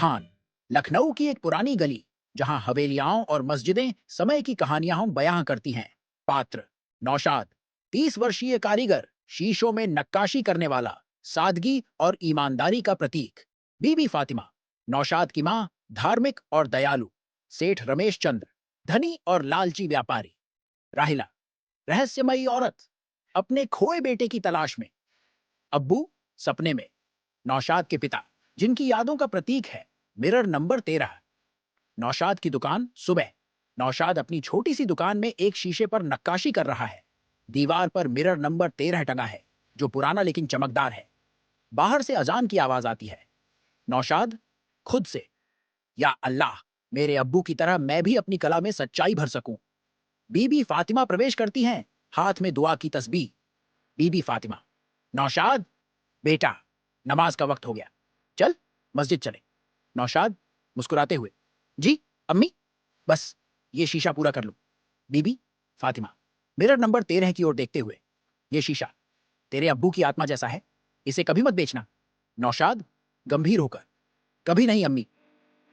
स्थान लखनऊ की एक पुरानी गली जहां हवेलियां और मस्जिदें समय की कहानियां बयां करती हैं। पात्र नौशाद, 30 वर्षीय कारीगर, शीशों में नक्काशी करने वाला, सादगी और ईमानदारी का प्रतीक। बीबी फातिमा, नौशाद की मां, धार्मिक और दयालु। सेठ रमेश चंद्र, धनी और लालची व्यापारी। राहिला, रहस्यमयी औरत, अपने खोए बेटे की तलाश में। अब्बू, सपने में। नौशाद के पिता, जिनकी यादों का प्रतीक है मिरर नंबर 13। नौशाद की दुकान सुबह। नौशाद अपनी छोटी सी दुकान में एक शीशे पर नक्काशी कर रहा है। दीवार पर मिरर नंबर 13 टंगा है, जो पुराना लेकिन चमकदार है। बाहर से अजान की आवाज आती है। नौशाद खुद से, या अल्लाह, मेरे अब्बू की तरह मैं भी अपनी कला में सच्चाई भर सकूं। बीबी फातिमा प्रवेश करती हैं, हाथ में दुआ की तस्बीह। बीबी फातिमा, नौशाद बेटा, नमाज का वक्त हो गया, चल मस्जिद चले। नौशाद मुस्कुराते हुए, जी अम्मी, बस ये शीशा पूरा कर लूं। बीबी फातिमा, मिरर नंबर 13 की ओर देखते हुए, ये शीशा तेरे अब्बू की आत्मा जैसा है, इसे कभी मत बेचना। नौशाद गंभीर होकर, कभी नहीं अम्मी,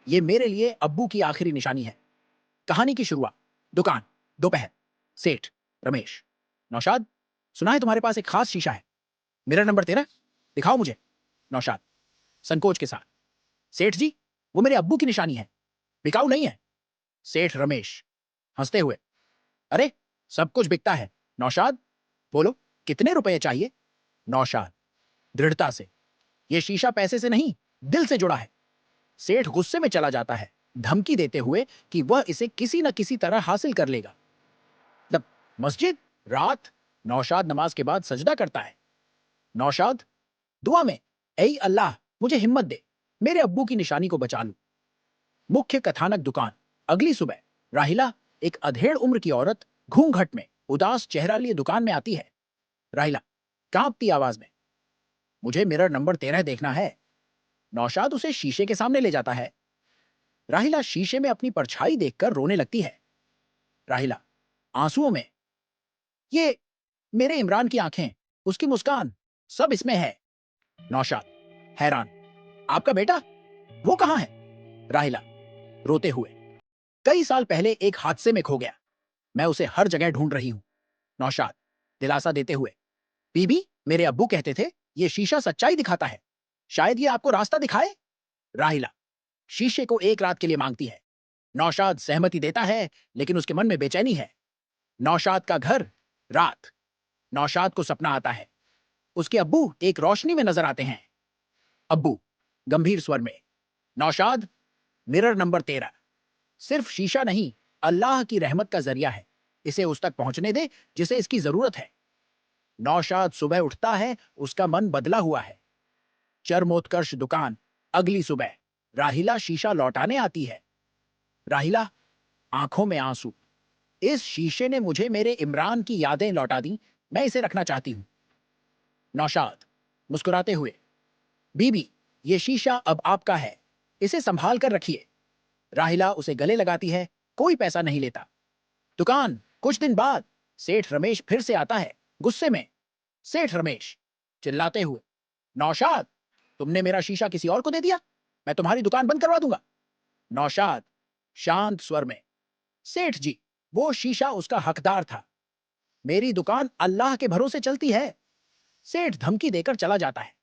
ये मेरे लिए अब्बू की आखिरी निशानी है। कहानी की शुरुआत। दुकान, दोपहर। सेठ रमेश, नौशाद, सुना है तुम्हारे पास एक खास शीशा है, मिरर नंबर 13, दिखाओ मुझे। नौशाद संकोच के साथ, सेठ जी, वो मेरे अब्बू की निशानी है, बिकाऊ नहीं है। सेठ रमेश हंसते हुए, अरे सब कुछ बिकता है। नौशाद, बोलो कितने रुपए चाहिए। नौशाद दृढ़ता से, यह शीशा पैसे से नहीं, दिल से जुड़ा है। सेठ गुस्से में चला जाता है, धमकी देते हुए कि वह इसे किसी न किसी तरह हासिल कर लेगा। तब मस्जिद, रात। नौशाद नमाज के बाद सजदा करता है। नौशाद दुआ में, ऐ अल्लाह, मुझे हिम्मत दे, मेरे अब्बू की निशानी को बचा लूं। मुख्य कथानक। दुकान, अगली सुबह। राहिला, एक अधेड़ उम्र की औरत, घूंघट में, उदास चेहरा लिए दुकान में आती है। राहिला कांपती आवाज में, मुझे मिरर नंबर 13 देखना है। नौशाद उसे शीशे के सामने ले जाता है। राहिला शीशे में अपनी परछाई देखकर रोने लगती है। राहिला आंसुओं में, ये मेरे इमरान की आंखें, उसकी मुस्कान, सब इसमें है। नौशाद हैरान, आपका बेटा, वो कहां है। राहिला रोते हुए, कई साल पहले एक हादसे में खो गया, मैं उसे हर जगह ढूंढ रही हूं। नौशाद दिलासा देते हुए, बीबी, मेरे अब्बू कहते थे ये शीशा सच्चाई दिखाता है, शायद ये आपको रास्ता दिखाए। राहिला शीशे को एक रात के लिए मांगती है। नौशाद सहमति देता है, लेकिन उसके मन में बेचैनी है। नौशाद का घर, रात। नौशाद को सपना आता है, उसके अब्बू एक रोशनी में नजर आते हैं। अब्बू गंभीर स्वर में, नौशाद, मिरर नंबर 13 सिर्फ शीशा नहीं, अल्लाह की रहमत का जरिया है, इसे उस तक पहुंचने दे जिसे इसकी जरूरत है। नौशाद सुबह उठता है, उसका मन बदला हुआ है। चरमोत्कर्ष। दुकान, अगली सुबह। राहिला शीशा लौटाने आती है। राहिला आंखों में आंसू, इस शीशे ने मुझे मेरे इमरान की यादें लौटा दी, मैं इसे रखना चाहती हूं। नौशाद मुस्कुराते हुए, बीबी, ये शीशा अब आपका है, इसे संभाल कर रखिए। राहिला उसे गले लगाती है, कोई पैसा नहीं लेता। दुकान, कुछ दिन बाद। सेठ रमेश फिर से आता है, गुस्से में। सेठ रमेश चिल्लाते हुए, नौशाद, तुमने मेरा शीशा किसी और को दे दिया, मैं तुम्हारी दुकान बंद करवा दूंगा। नौशाद शांत स्वर में, सेठ जी, वो शीशा उसका हकदार था, मेरी दुकान अल्लाह के भरोसे चलती है। सेठ धमकी देकर चला जाता है।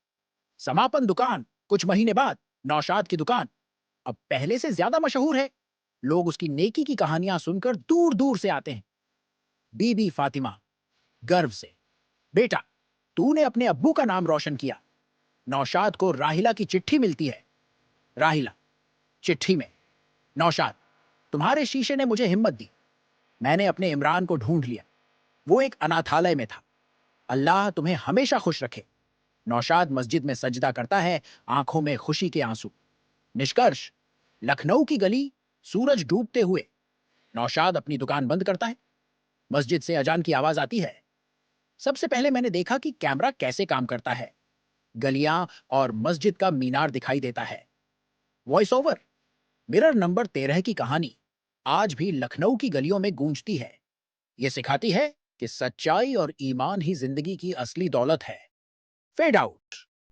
समापन। दुकान, कुछ महीने बाद। नौशाद की दुकान अब पहले से ज्यादा मशहूर है, लोग उसकी नेकी की कहानियां सुनकर दूर दूर से आते हैं। बीबी फातिमा गर्व से, बेटा, तूने अपने अब्बू का नाम रोशन किया। नौशाद को राहिला की चिट्ठी मिलती है। राहिला चिट्ठी में, नौशाद, तुम्हारे शीशे ने मुझे हिम्मत दी, मैंने अपने इमरान को ढूंढ लिया, वो एक अनाथालय में था, अल्लाह तुम्हें हमेशा खुश रखे। नौशाद मस्जिद में सजदा करता है, आंखों में खुशी के आंसू। निष्कर्ष। लखनऊ की गली, सूरज डूबते हुए। नौशाद अपनी दुकान बंद करता है। मस्जिद से अजान की आवाज आती है। सबसे पहले मैंने देखा कि कैमरा कैसे काम करता है। गलियां और मस्जिद का मीनार दिखाई देता है। Voice over. मिरर नंबर 13 की कहानी आज भी लखनऊ की गलियों में गूंजती है। यह सिखाती है कि सच्चाई और ईमान ही जिंदगी की असली दौलत है। Fade out.